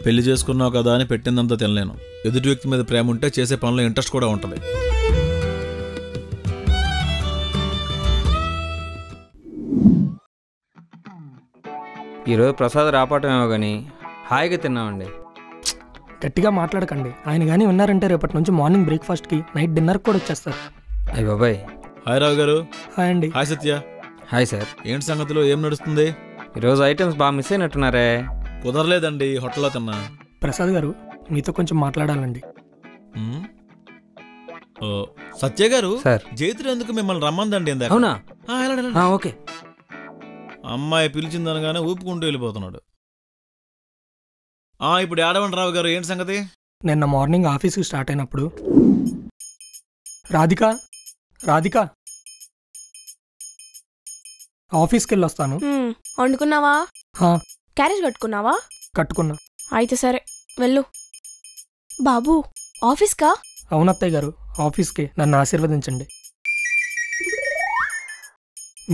పెళ్లి చేసుకున్నావు కదా అని పెట్టిందంతా తినలేను. ఎదుటి వ్యక్తి మీద ప్రేమ ఉంటే చేసే పనిలో ఇంట్రెస్ట్ కూడా ఉంటుంది. ఈరోజు ప్రసాద్ రాపటమేమో కానీ హాయిగా తిన్నామండి. గట్టిగా మాట్లాడకండి. ఆయన కానీ ఉన్నారంటే రేపటి నుంచి మార్నింగ్ బ్రేక్ఫాస్ట్కి నైట్ డిన్నర్కి కూడా వచ్చేస్తారు. అయ్య బాబాయ్. హాయ్ రావు గారు. హాయ్ అండి. హాయ్ సత్య. Hi sir. ఏంటి సంగతులు, ఏం నడుస్తుంది? ఈరోజు ఐటమ్స్ బాగా మిస్ అయినట్టున్నారే. కుదరలేదండి, హోటల్లో తిన్నా. ప్రసాద్ గారు మీతో కొంచెం మాట్లాడాలండి. సత్య గారు సార్, జైత్రి ఎందుకు మిమ్మల్ని రమ్మందండి? అవునా? ఓకే. అమ్మాయి పిలిచిందనగానే ఊపుకుంటూ వెళ్ళిపోతున్నాడు. ఇప్పుడు ఆడవండి రావు గారు, ఏంటి సంగతి? నిన్న మార్నింగ్ ఆఫీస్కి స్టార్ట్ అయినప్పుడు రాధిక ఆఫీస్కి వెళ్ళొస్తాను. వండుకున్నావా? క్యారేజ్ కట్టుకున్నావా? కట్టుకున్నా. అయితే సరే వెళ్ళు. బాబు ఆఫీస్కా? అవునత్తయ్య గారు, ఆఫీస్కి. నన్ను ఆశీర్వదించండి.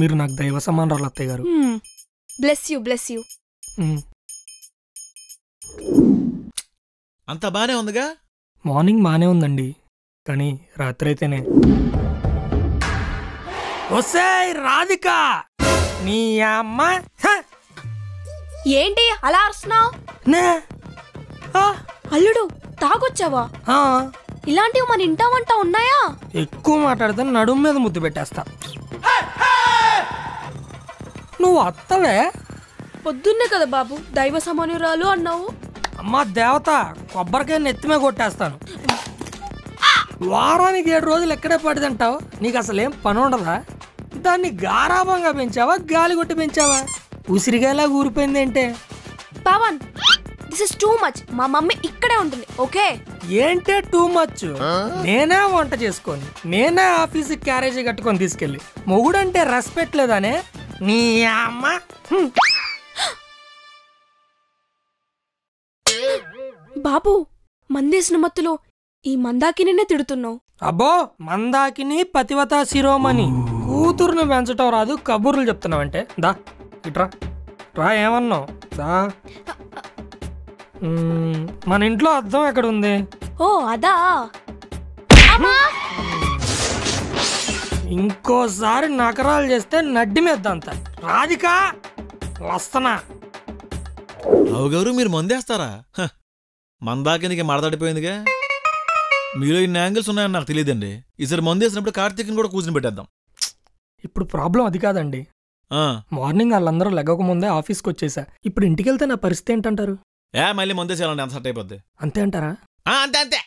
మీరు నాకు దైవ సమానరాలు అత్తయ్య గారు. Bless you. అంతా బానే ఉందిగా? మార్నింగ్ బానే ఉందండి, కానీ రాత్రి అయితేనే. ఒసేయ్ రాధిక, నీ అమ్మ. ఏంటి అలా అరుస్తున్నావు? అల్లుడు తాగొచ్చావా? ఇలాంటివి మన ఇంటా వంట ఉన్నాయా? ఎక్కువ మాట్లాడితే నడుము మీద ముద్దు పెట్టేస్తా. నువ్వు అత్తవే? పొద్దున్నే కదా బాబు దైవ సమానురాలు అన్నావు. అమ్మా దేవత, కొబ్బరికాయ నెత్తిమే కొట్టేస్తాను. వారానికి 7 రోజులు ఎక్కడే పడిదంటావు? నీకు అసలేం పని ఉండదా? దాన్ని గారాభంగా పెంచావా, గాలి కొట్టి పెంచావా? ఉసిరిగాయలా ఊరిపోయిందేంటే? Pawan, this is too much. మా మమ్మీ ఇక్కడే ఉంటుంది, ఓకే? ఏంటే టూ మచ్? నేనే వంట చేసుకొని, నేనే ఆఫీస్కి క్యారేజీ కట్టుకొని తీసుకెళ్ళి, మొగుడంటే రెస్పెక్ట్ లేదానే? నీ అమ్మ. బాబు, మందేసిన మత్తులో ఈ మందాకినే తిడుతున్నావు. అబ్బో, మందాకిని పతివత శిరోమణి కూతురుని పెంచటం రాదు, కబుర్లు చెప్తున్నావంటే? దా ఇట్రా రా. ఏమన్నావు? దా. మన ఇంట్లో అద్దం ఎక్కడ ఉంది? ఓ అదా. ఇంకోసారి నకరాలు చేస్తే నడ్డి మీద్దంత. రాధిక వస్తనా? రావు గారు, మీరు మందేస్తారా? మందాకినికి మడతడిపోయిందిగా. మీలో ఇన్ని యాంగిల్స్ ఉన్నాయని నాకు తెలియదండి. ఈసారి మందేసినప్పుడు కార్తీక్ని కూడా కూర్చుని పెట్టేద్దాం. ఇప్పుడు ప్రాబ్లం అది కాదండి. మార్నింగ్ వాళ్ళందరూ లెగక ముందే ఆఫీస్కి వచ్చేసా. ఇప్పుడు ఇంటికి వెళ్తే నా పరిస్థితి ఏంటంటారు? మళ్ళీ మందేసేయాలండి, అంత సెట్ అయిపోద్ది. అంతే అంటారా? అంతే.